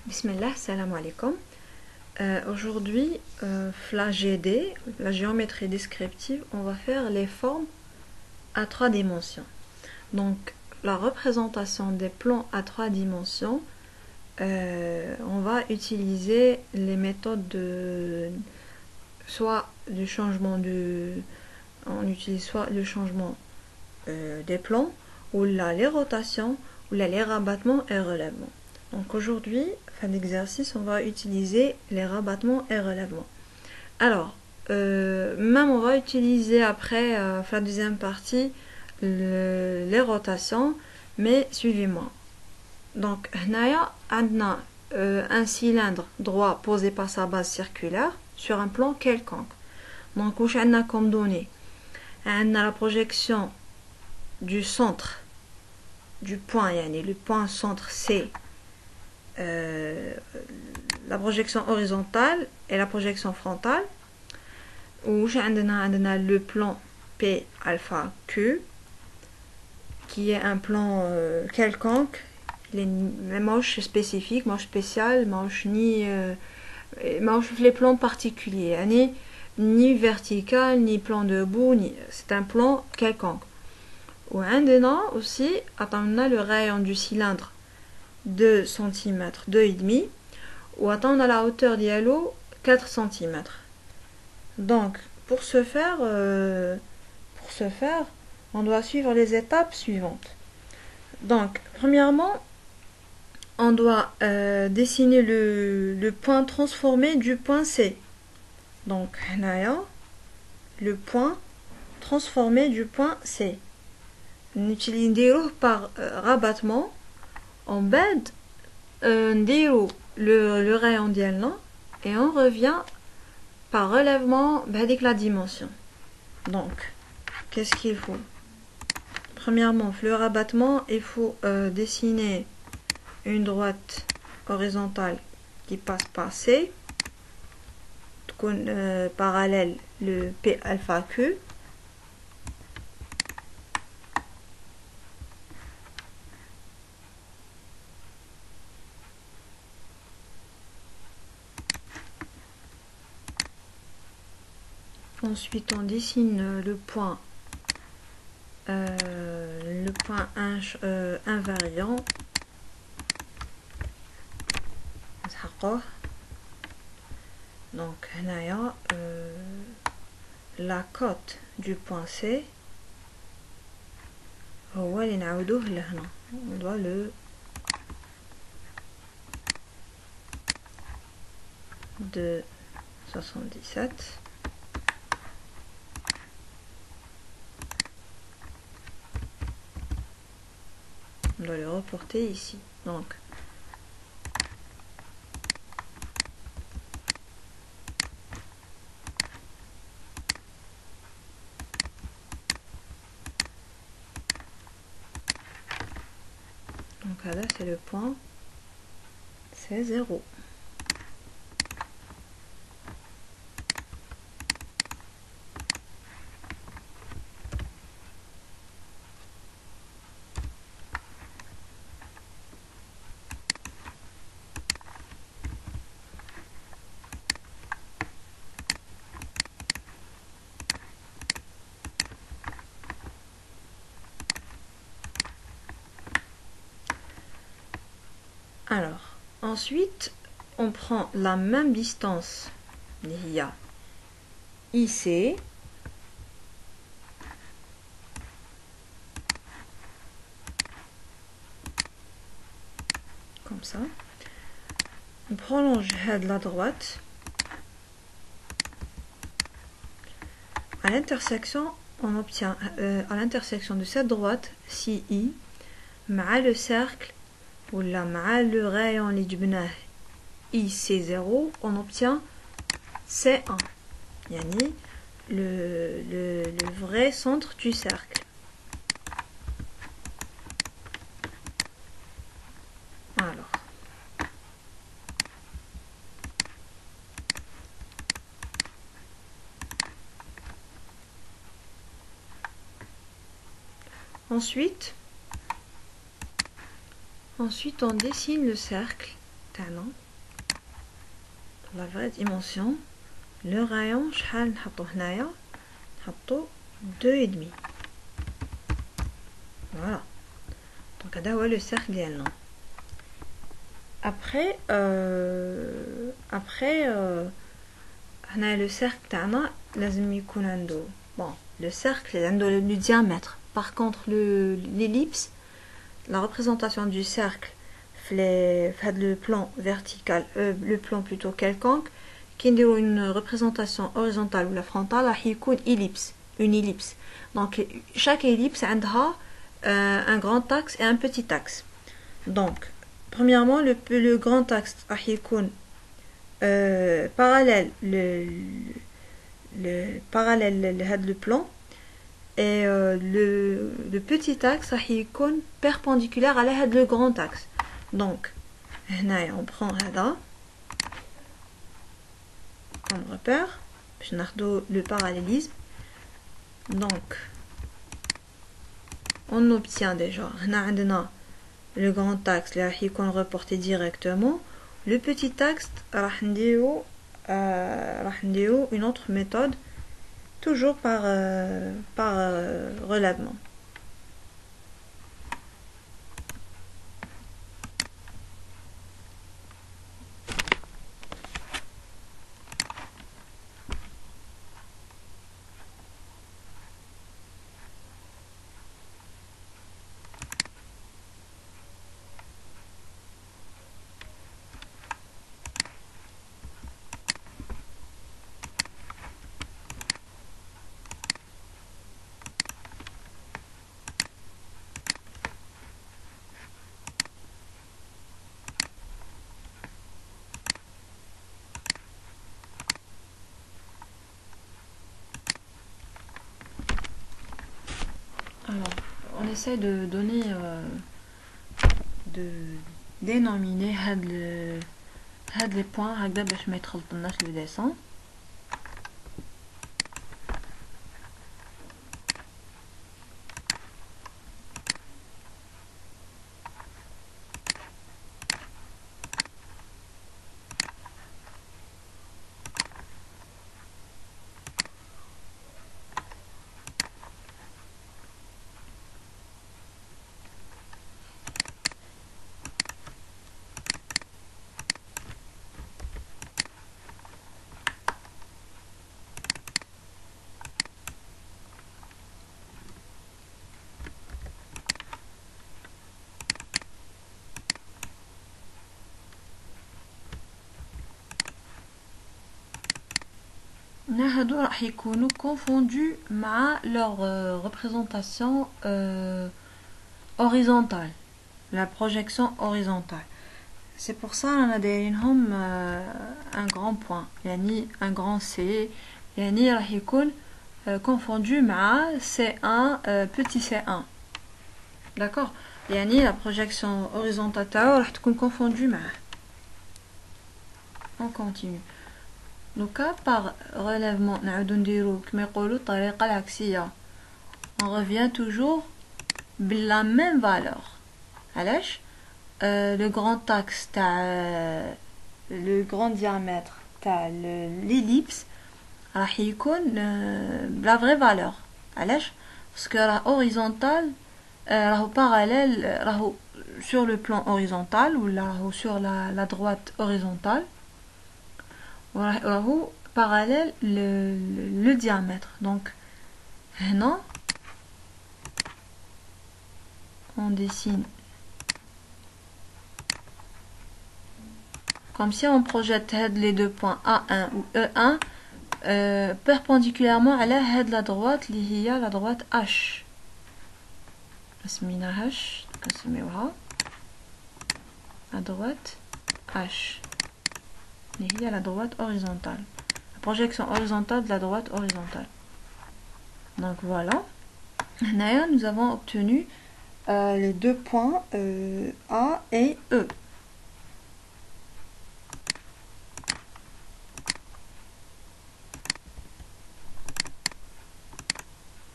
Bismillah, salam alaikum. Aujourd'hui, la GD, la géométrie descriptive, on va faire les formes à 3 dimensions. Donc, la représentation des plans à 3 dimensions, on va utiliser les méthodes soit du changement on utilise soit le changement des plans, ou là les rotations, ou là les rabattements et relèvements. Donc aujourd'hui, fin d'exercice, on va utiliser les rabattements et relèvements. Alors, même on va utiliser après, la deuxième partie, les rotations, mais suivez-moi. Donc, هنايا عندنا un cylindre droit posé par sa base circulaire sur un plan quelconque. Donc, واش عندنا comme données? عندنا la projection du centre du point, le point centre C, la projection horizontale et la projection frontale. Ou عندنا le plan P alpha Q qui est un plan quelconque. Il est moche spécifique, moche spécial, moche ni moche les plans particuliers, ni vertical, ni plan debout, c'est un plan quelconque. Ou عندنا aussi attendons le rayon du cylindre 2 cm, 2,5, ou attendre la hauteur dialo 4 cm. Donc, pour ce faire, on doit suivre les étapes suivantes. Donc, premièrement, on doit dessiner le point transformé du point C. Donc, le point transformé du point C. On utilise par rabattement. On bête le rayon dial et on revient par relèvement avec la dimension. Donc, qu'est-ce qu'il faut? Premièrement, le rabattement, il faut dessiner une droite horizontale qui passe par C, parallèle le P alpha Q. Ensuite, on dessine le point invariant. Donc, la cote du point C, on doit le de 77. On doit le reporter ici. Donc, là, c'est le point C0. Alors, ensuite, on prend la même distance, il y a IC, comme ça. On prolonge de la droite. À l'intersection, on obtient à l'intersection de cette droite CI, le cercle, ou là, le rayon IC0, on obtient C1, yani le vrai centre du cercle. Alors, ensuite on dessine le cercle تاعنا la vraie dimension le rayon شحال نحطو هنايا نحطو 2,5 voilà donc هذا هو le cercle ديالنا après هنا le cercle تاعنا لازم يكون عنده bon le cercle عنده le diamètre par contre l'ellipse la représentation du cercle le plan vertical le plan plutôt quelconque qui dit une représentation horizontale ou la frontale راح يكون une ellipse donc chaque ellipse عندها un grand axe et un petit axe donc premièrement le grand axe راح يكون parallèle parallèle هذا le plan et le petit axe راح يكون perpendiculaire على هذا le grand axe donc هنايا on prend هذا comme repère باش ناخدو le parallélisme donc on obtient déjà هنا عندنا le grand axe اللي راح يكون reporté directement le petit axe راح نديرو une autre méthode toujours par relèvement Alors, on essaie de donner, de dénominer les points هكذا باش ما يتخلطلناش le dessin. هادو راح يكونوا confondus مع leur représentation horizontale, la projection horizontale. C'est pour ça on a دايرينهم un grand point, يعني un grand C, يعني راح يكون confondu مع C1 petit C1. D'accord? يعني la projection horizontale تاعو راح تكون confondue معه. On continue. Donc par relèvement نعاودو نديرو كما يقولوا الطريقه العكسيه on revient toujours بلا même valeur علاش le grand axe تاع le grand diamètre تاع l'ellipse راح يكون la vraie valeur علاش parce que راه horizontal راهو parallèle راهو sur le plan horizontal ولا راهو sur la droite horizontale راهو parallèle le diamètre donc هنا on dessine comme si on projette les deux points A1 ou E1 perpendiculairement à la droite اللي هي la droite H نسميناهاش نسميوها la droite H اللي هي la droite horizontale, la projection horizontale de la droite horizontale. Donc voilà, là nous avons obtenu les deux points A et E.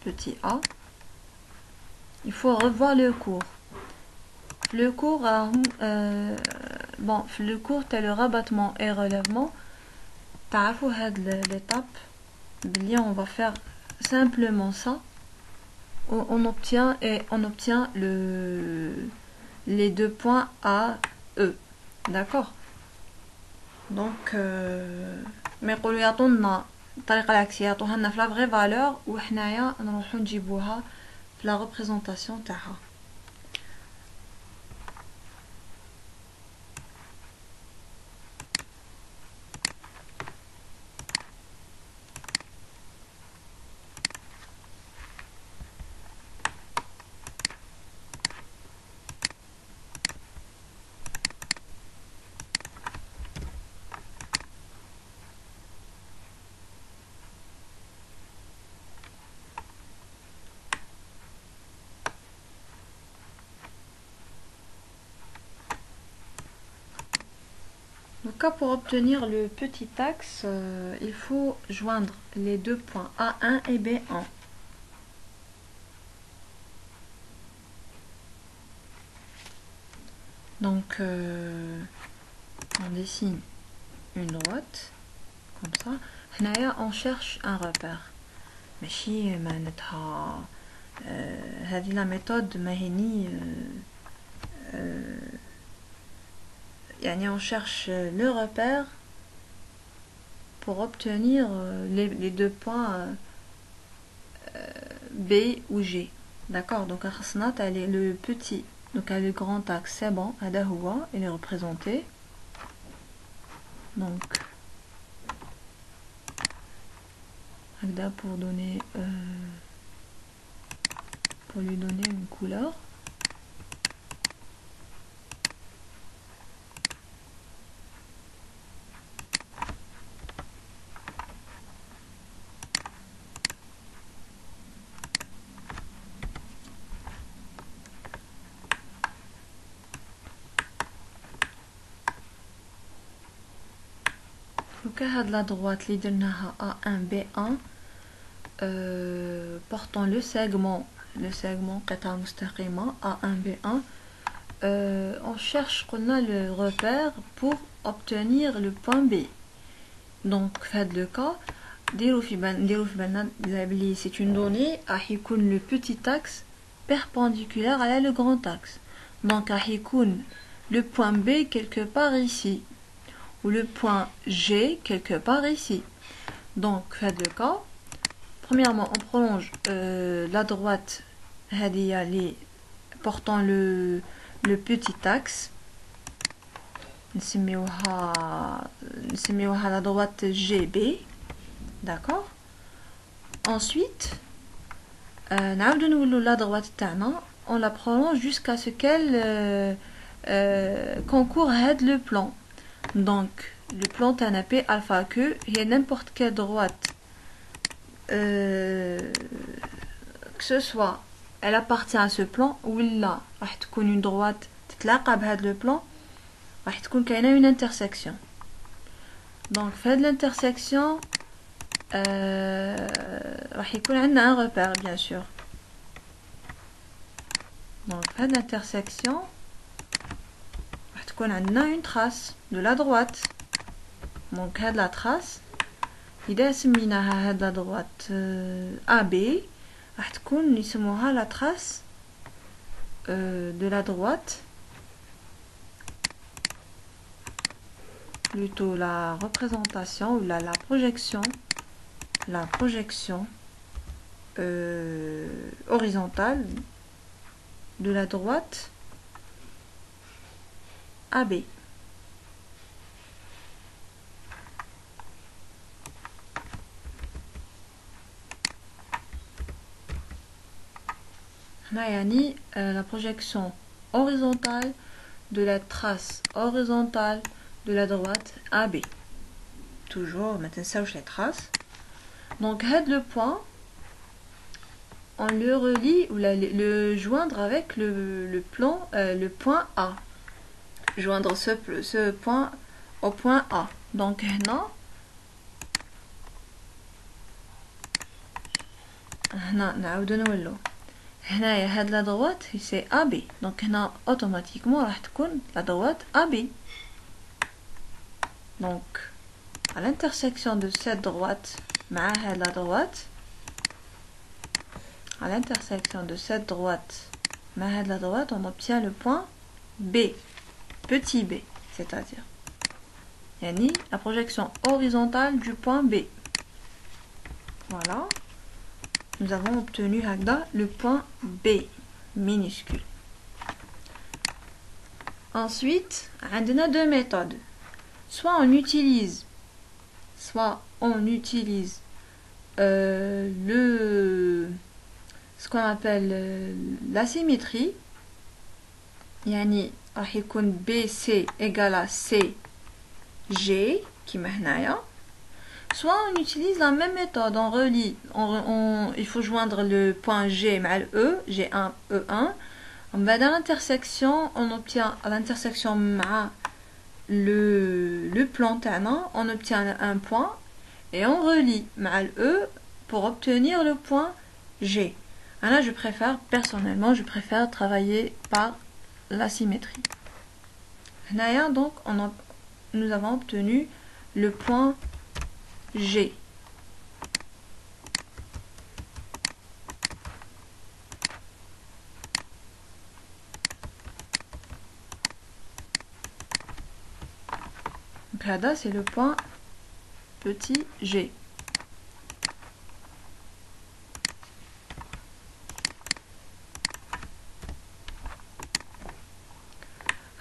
Petit A. Il faut revoir le cours. Le cours bon, le cours t'as le rabattement et relèvement. T'as l'étape. On va faire simplement ça. On obtient les deux points A, E. D'accord. Donc, mais يقولوا يعطونا الطريقة العكسية يعطوها لنا في la vraie valeur وحنايا نروحو نجيبوها في la représentation تاعها. Donc, pour obtenir le petit axe, il faut joindre les deux points A1 et B1. Donc, on dessine une droite, comme ça. Là, on cherche un repère. Mais si la méthode mahini, on cherche le repère pour obtenir les deux points B ou G. D'accord. Donc, le petit, donc le grand axe, c'est bon. Il est représenté. Donc, pour lui donner une couleur. Donc, la droite, les A1, B1, portant le segment قطعة مستقيمة A1, B1, on cherche le repère pour obtenir le point B. Donc, dans le cas, c'est une donnée le petit axe perpendiculaire à le grand axe. Donc, le point B quelque part ici. Ou le point G quelque part ici. Donc, faites le cas. Premièrement, on prolonge la droite portant le petit axe. Nous la droite GB. D'accord. Ensuite, la droite on la prolonge jusqu'à ce qu'elle concourt à le plan. Donc, le plan TANAP alpha que il y a n'importe quelle droite que ce soit elle appartient à ce plan ou là راح تكون une droite تتلاقى بهذا le plan راح تكون كاينه une intersection. Donc, fait de l'intersection راح يكون عندنا un repère bien sûr. Donc, fait de l'intersection راح تكون عندنا une trace de la droite. Donc, هاد la trace إذا سميناها هاد la droite AB راح تكون يسموها la trace de la droite, plutôt la représentation ou la projection horizontale de la droite AB. La projection horizontale de la trace horizontale de la droite AB. Toujours, maintenant ça les traces. Donc, le point, on le relie ou le joindre avec le point A. Joindre ce point au point A. Donc, là, هنايا هاد la droite c'est AB. Donc هنا automatiquement راح تكون la droite AB. Donc à l'intersection de cette droite مع هاد la droite, à l'intersection de cette droite مع هاد la droite, on obtient le point B, petit b, c'est-à-dire يعني la projection horizontale du point B. Voilà, nous avons obtenu le point B minuscule. Ensuite, on a deux méthodes. Soit on utilise ce qu'on appelle la symétrie. يعني راح يكون BC égale à CG كيما هنايا. Soit on utilise la même méthode, on relie, il faut joindre le point G مع le E, G1, E1. À l'intersection, on obtient à l'intersection مع le plan تاعنا, on obtient un point et on relie مع le E pour obtenir le point G. Alors personnellement, je préfère travailler par la symétrie. هنايا donc nous avons obtenu le point G. Donc là, c'est le point petit G.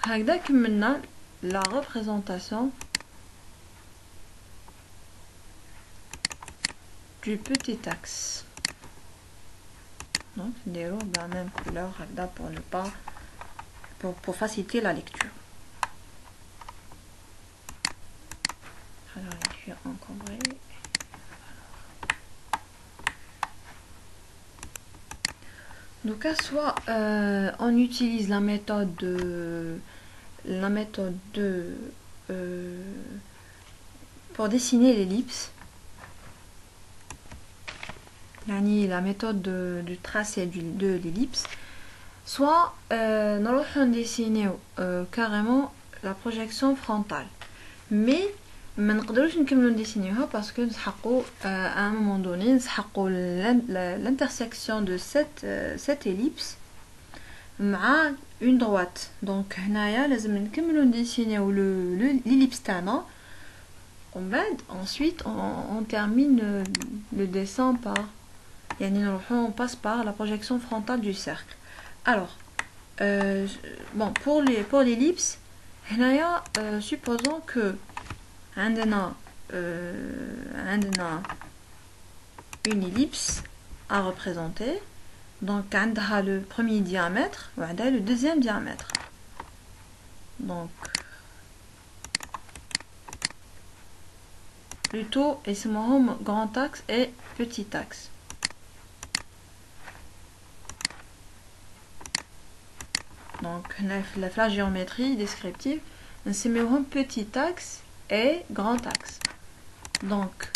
هكذا كملنا la représentation du petit axe. Donc نديرو la même couleur هكذا pour ne pas pour faciliter la lecture. Alors l'écrire encombré. Donc soit on utilise la méthode pour dessiner l'ellipse, la méthode du tracé de l'ellipse, soit on dessiner carrément la projection frontale, mais ما نقدروش نكملوا نديسينيوها parce que à un moment donné نسحقوا l'intersection de cette ellipse مع une droite. Donc هنايا لازم نكملوا نديسينيو l'ellipse تاعنا. Ensuite on termine le dessin par يعني on passe par la projection frontale du cercle. Alors bon pour l'ellipse هنايا supposons que عندنا une ellipse à représenter. Donc عندها le premier diamètre وعندها le deuxième diamètre. Donc plutôt اسمهم grand axe et petit axe. Donc la géométrie descriptive نسميوهم petit axe et grand axe. Donc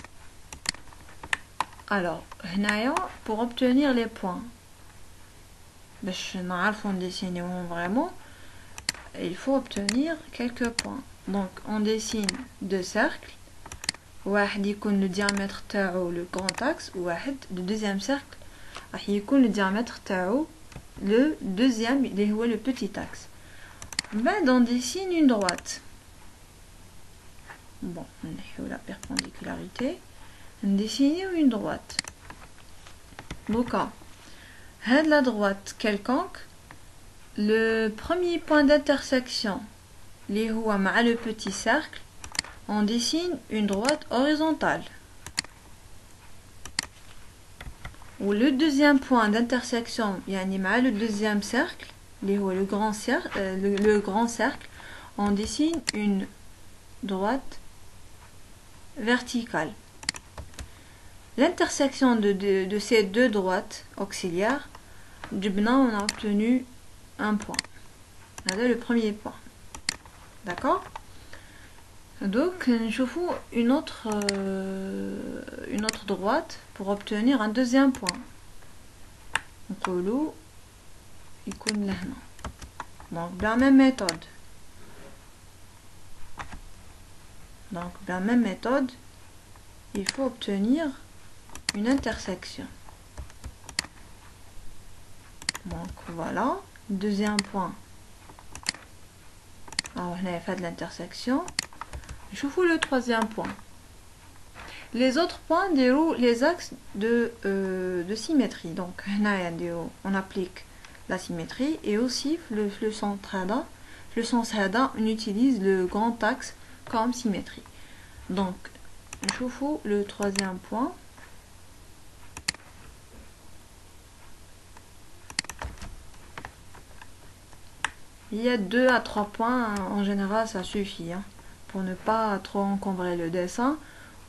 alors هنايا pour obtenir les points باش نعرفوا نديسينيوهم vraiment, il faut obtenir quelques points. Donc on dessine deux cercles, واحد يكون le diamètre تاعو le grand axe, واحد le deuxième cercle راح يكون le diamètre تاعو le deuxième اللي هو le petit axe. بعد on dessine une droite. Bon, on a la perpendicularisé. On dessine une droite. Donc, la droite quelconque, le premier point d'intersection, les roues avec le petit cercle, on dessine une droite horizontale. Ou le deuxième point d'intersection, avec le deuxième cercle, les roues le grand cercle, on dessine une droite verticale. L'intersection de ces deux droites auxiliaires, on a obtenu un point. C'est le premier point. D'accord? Donc, nous avons une autre droite pour obtenir un deuxième point. نقولوا يكون لهنا. Donc de la même méthode. Donc de la même méthode, il faut obtenir une intersection. Donc voilà, deuxième point. Alors on a fait de l'intersection. Je vous le troisième point. Les autres points déroulent les axes de symétrie. Donc on applique la symétrie et aussi le sens HADA, on utilise le grand axe comme symétrie. Donc je vous le troisième point. Il y a 2 à 3 points, en général ça suffit hein, pour ne pas trop encombrer le dessin.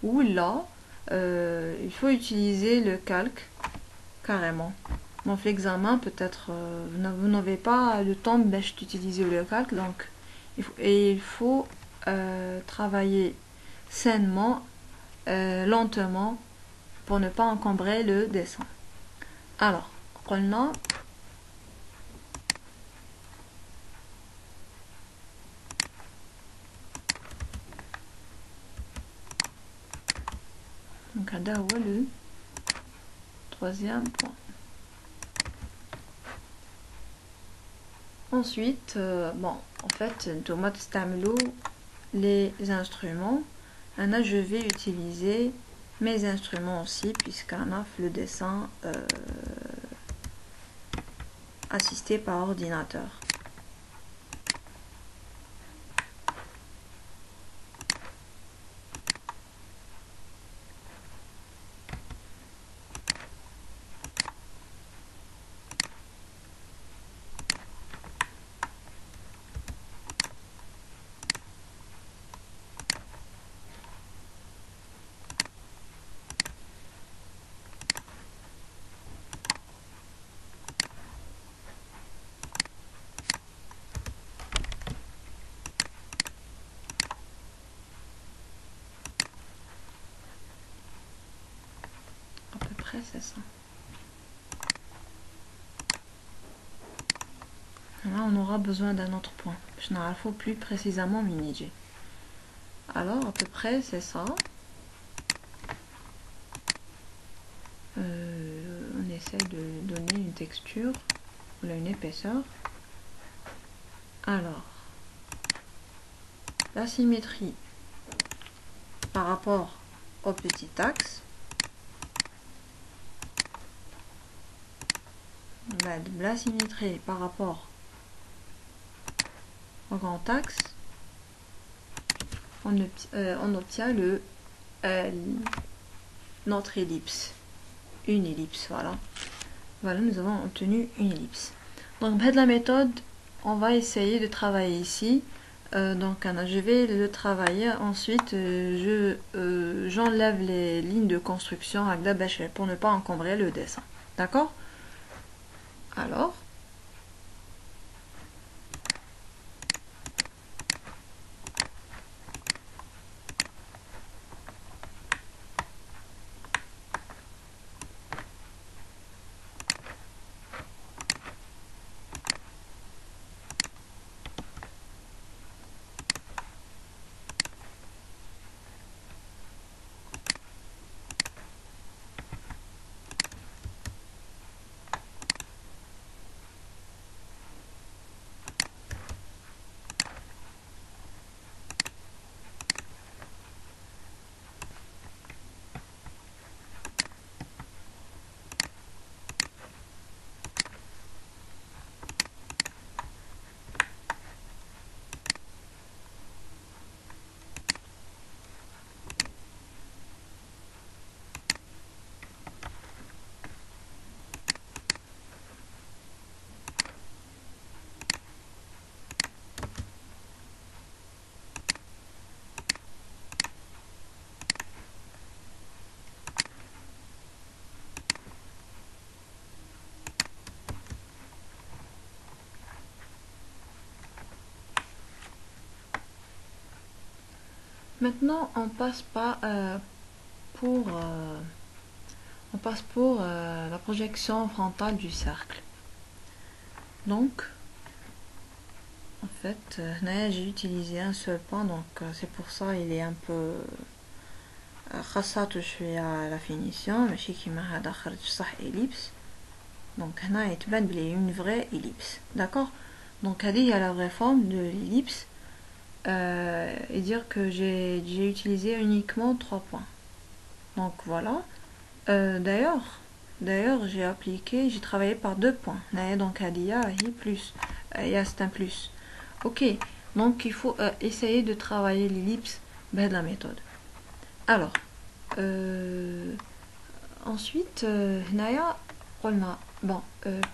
Ou là, il faut utiliser le calque carrément. Dans l'examen, peut-être vous n'avez pas le temps d'utiliser le calque, donc il faut travailler sainement, lentement, pour ne pas encombrer le dessin. Alors, قلنا donc هذا هو le troisième point. Ensuite, bon, en fait, les instruments. Je vais utiliser mes instruments aussi, puisqu'on a le dessin assisté par ordinateur. C'est ça. Là, on aura besoin d'un autre point. Je n'en faut plus précisément miniger. Alors, à peu près, c'est ça. On essaie de donner une texture ou une épaisseur. Alors, la symétrie par rapport au petit axe. La symétrie par rapport au grand axe, on obtient notre ellipse. Une ellipse, voilà. Voilà, nous avons obtenu une ellipse. Donc, de la méthode, on va essayer de travailler ici. Donc, je vais le travailler. Ensuite, j'enlève les lignes de construction avec la bêche pour ne pas encombrer le dessin. D'accord? Alors, maintenant, on passe pas pour on passe pour la projection frontale du cercle. Donc, en fait, j'ai utilisé un seul point, donc c'est pour ça il est un peu خاصة شوية la finition, ماشي كيما هذا خرج صح ellipse. Donc هنا يتبان بلي une vraie ellipse, d'accord. Donc هذه هي la vraie forme de l'ellipse, et dire que j'ai utilisé uniquement 3 points. Donc voilà. D'ailleurs j'ai travaillé par 2 points. Donc هذه plus, c'est un plus. Ok, donc il faut essayer de travailler l'ellipse de la méthode. Alors, ensuite,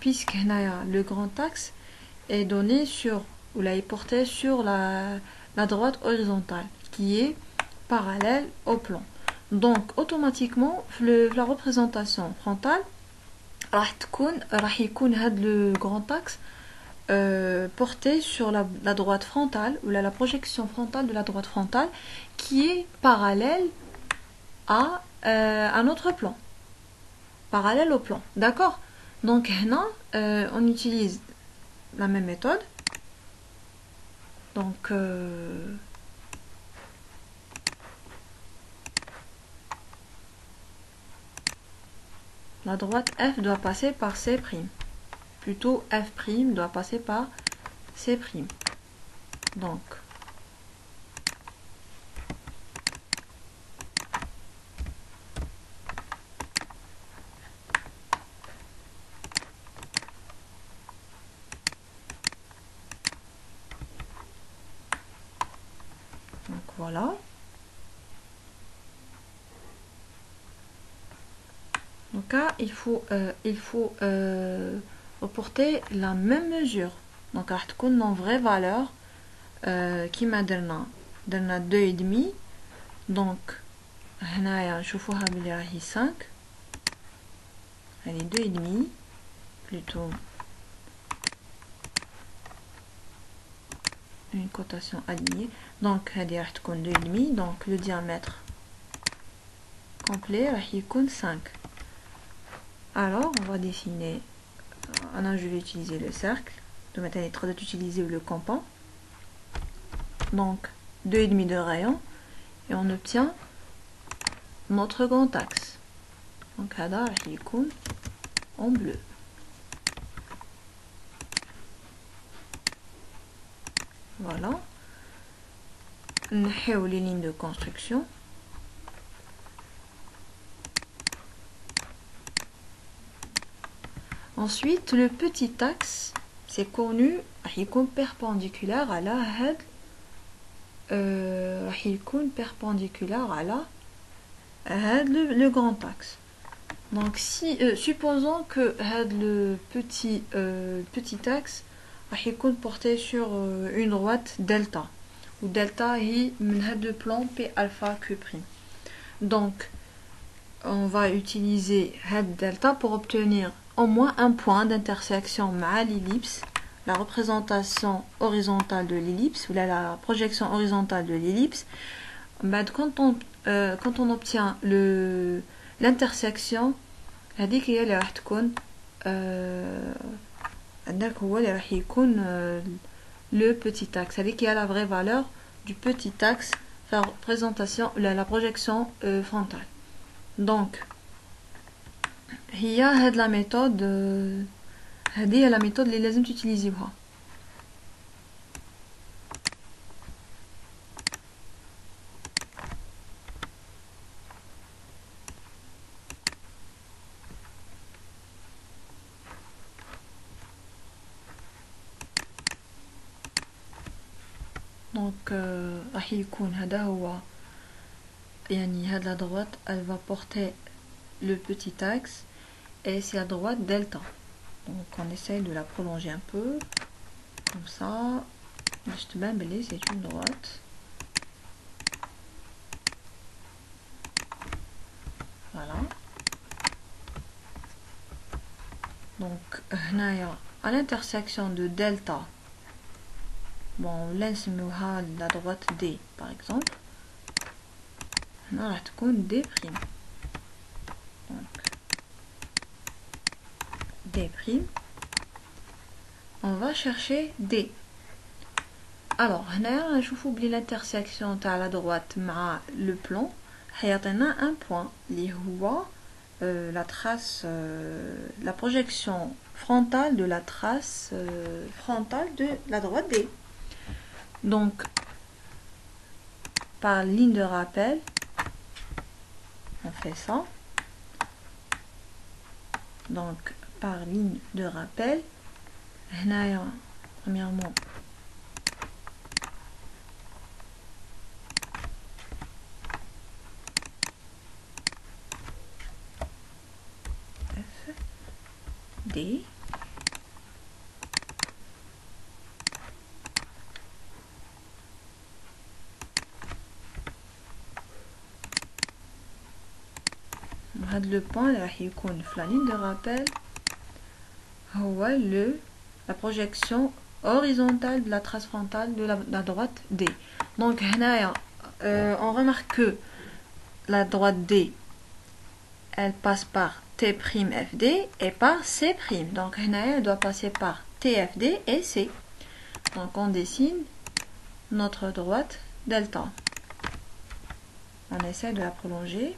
puisque le grand axe est donné sur, ou là est porté sur la droite horizontale qui est parallèle au plan. Donc automatiquement la représentation frontale راح يكون le grand axe porté sur la droite frontale, ou la projection frontale de la droite frontale qui est parallèle à un autre plan, parallèle au plan, d'accord. Donc là on utilise la même méthode. Donc la droite F doit passer par C'. Plutôt F' doit passer par C'. Donc voilà. Donc là, il faut reporter la même mesure. Donc راح تكون en vraie valeur كيما درنا 2,5. donc هنايا نشوفوها بلي راهي 5. elle est 2,5 plutôt une cotation alignée. donc هذه راح تكون 2,5. donc le diamètre complet راح يكون 5. alors on va dessiner. Je vais utiliser le cercle. De maintenant il est utiliser le compas. Donc 2,5 de rayon et on obtient notre grand axe. Donc هذا راح يكون en bleu. Voilà. نحيو les lignes de construction. Ensuite, le petit axe, c'est connu, راح يكون perpendiculaire à la هاد راح يكون perpendiculaire à la هاد le grand axe. Donc si supposons que هاد le petit axe راح يكون porté sur une droite delta, ou delta هي من هاد le plan P alpha Q'. Donc on va utiliser head delta pour obtenir au moins un point d'intersection à l'ellipse, la représentation horizontale de l'ellipse, ou la projection horizontale de l'ellipse. Quand on obtient l'intersection, هذيك هي اللي راح تكون عندك هو اللي راح يكون le petit axe. هذيك هي la vraie valeur du petit axe, la représentation, la projection frontale. Donc هي هاد la méthode هذه هي la méthode اللي لازم تutiliser-ها. Donc راح يكون هذا هو يعني هاد la droite elle va porter le petit axe et c'est la droite delta. Donc on essaye de la prolonger un peu comme ça. Juste ben c'est une droite. Voilà. Donc à l'intersection de delta, bon on laisse la droite D par exemple. On a D'. Donc T', on va chercher D. Alors, on voit l'intersection à la droite avec le plan. Il y a un point qui est la trace, la projection frontale de la trace frontale de la droite D. Donc, par ligne de rappel, on fait ça. Donc, par ligne de rappel, premièrement, F, D, le point là, il يكون في la ligne de rappel, la projection horizontale de la trace frontale de la droite D. Donc, on remarque que la droite D, elle passe par T'FD et par C'. Donc, elle doit passer par TFD et C. Donc, on dessine notre droite delta. On essaie de la prolonger.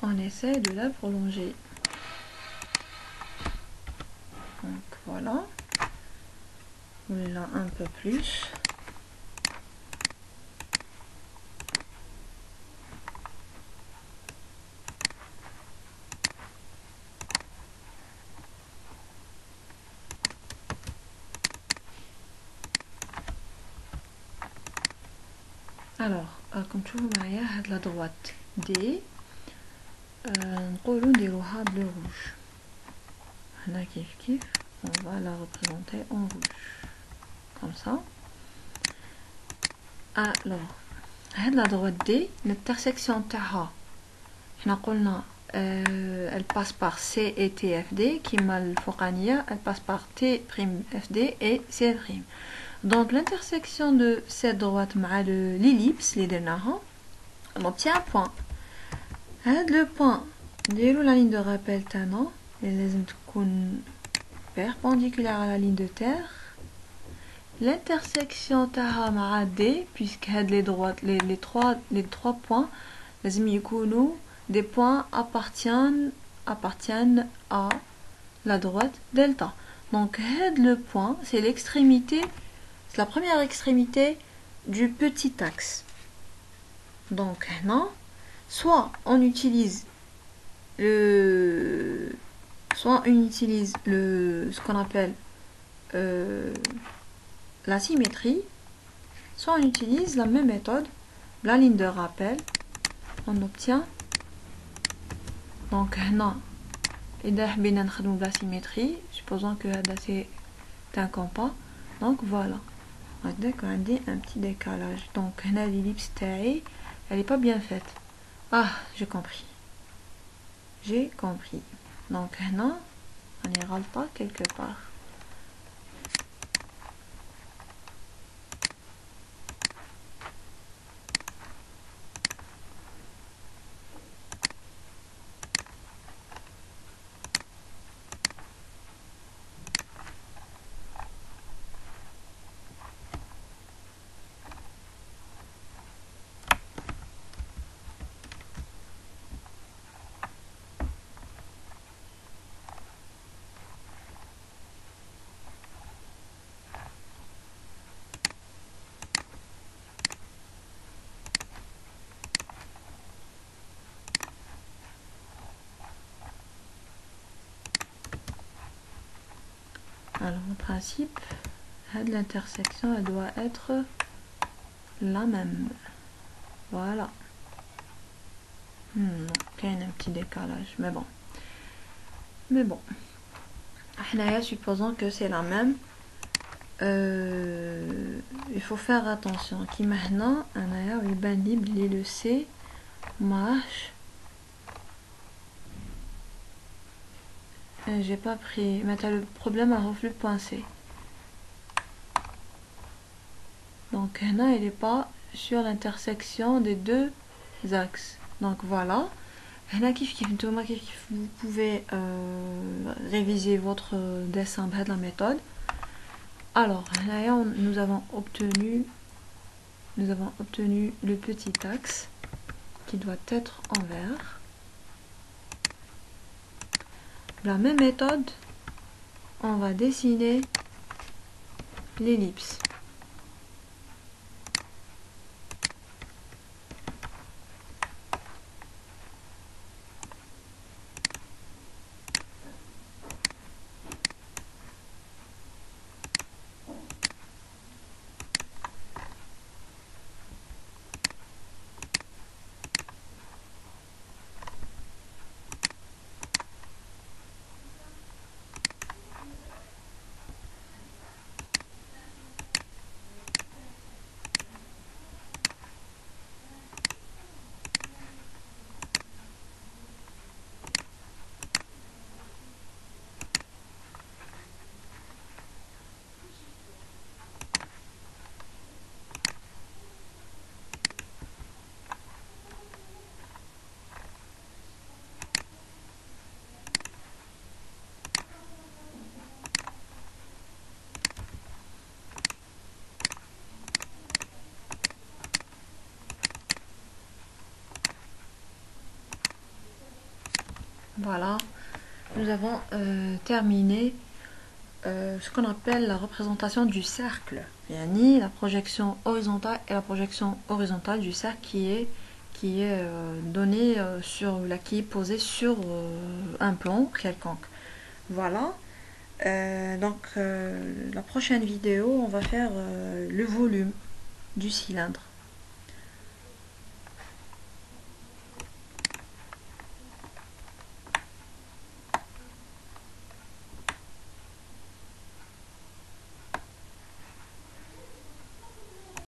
On essaie de la prolonger. Donc voilà. Là un peu plus. Alors, comme tu vois, il y a la droite D. نقولوا نديروها bleu rouge. هنا كيف on va la représenter en rouge comme ça. Alors la droite D, l'intersection تاعها حنا قلنا elle passe par C et TFD كيما الفوقانية elle passe par T'FD et C'. Donc l'intersection de cette droite مع l'ellipse اللي درناها on obtient un point. Le point نديرو la ligne de rappel تاعنا اللي لازم تكون perpendiculaire à la ligne de terre. L'intersection تاعها مع D, puisque les trois points لازم يكونوا des points appartiennent à la droite delta. Donc le point, c'est l'extrémité, c'est la première extrémité du petit axe. Donc non, soit on utilise ce qu'on appelle la symétrie, soit on utilise la même méthode, la ligne de rappel, on obtient donc non, إذا حبينا نخدمو بلا symétrie, supposons que c'est un compas, donc voilà. D'accord, on a un petit décalage. Donc l'ellipse taille, elle est pas bien faite. Ah, j'ai compris. Donc là, on ira pas quelque part. Alors en principe, l'intersection elle doit être la même. Voilà. Non, il y a un petit décalage, mais bon. Supposons que c'est la même. Il faut faire attention. Qui maintenant, le C marche. J'ai pas pris. Mais t'as le problème à reflux point C. Donc là, il est pas sur l'intersection des deux axes. Donc voilà. Vous pouvez réviser votre dessin de la méthode. Alors, là, nous avons obtenu le petit axe qui doit être en vert. La même méthode, on va dessiner l'ellipse. Voilà, nous avons terminé ce qu'on appelle la représentation du cercle, yani la projection horizontale et la projection horizontale du cercle qui est donnée qui est posée sur un plan quelconque. Voilà. Donc la prochaine vidéo, on va faire le volume du cylindre.